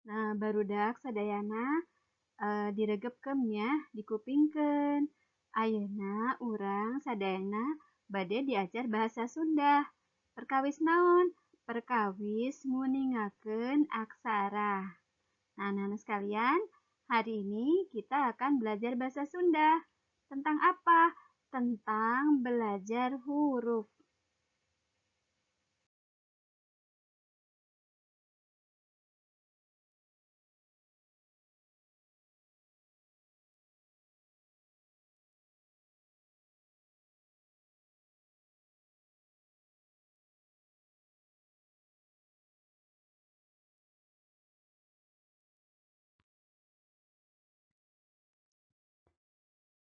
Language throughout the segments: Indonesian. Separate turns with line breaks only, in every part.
Nah, barudak sadayana diregepkeun dikupingkeun. Ayeuna urang sadayana bade diajar bahasa Sunda. Perkawis naon? Perkawis nguningakeun aksara. Nah, anak-anak sekalian, hari ini kita akan belajar bahasa Sunda. Tentang apa? Tentang belajar huruf.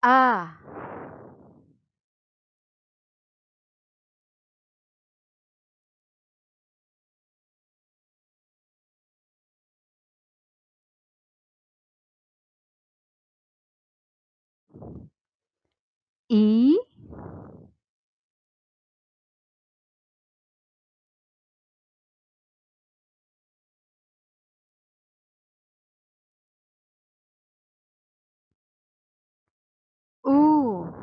A, I, U,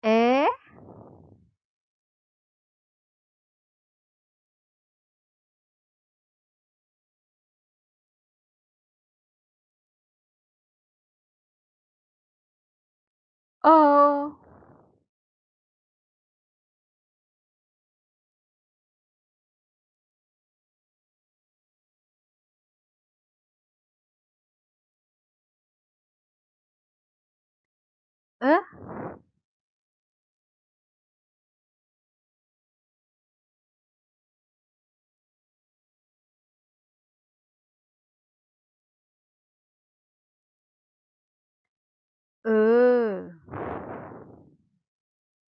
E, O. Eh,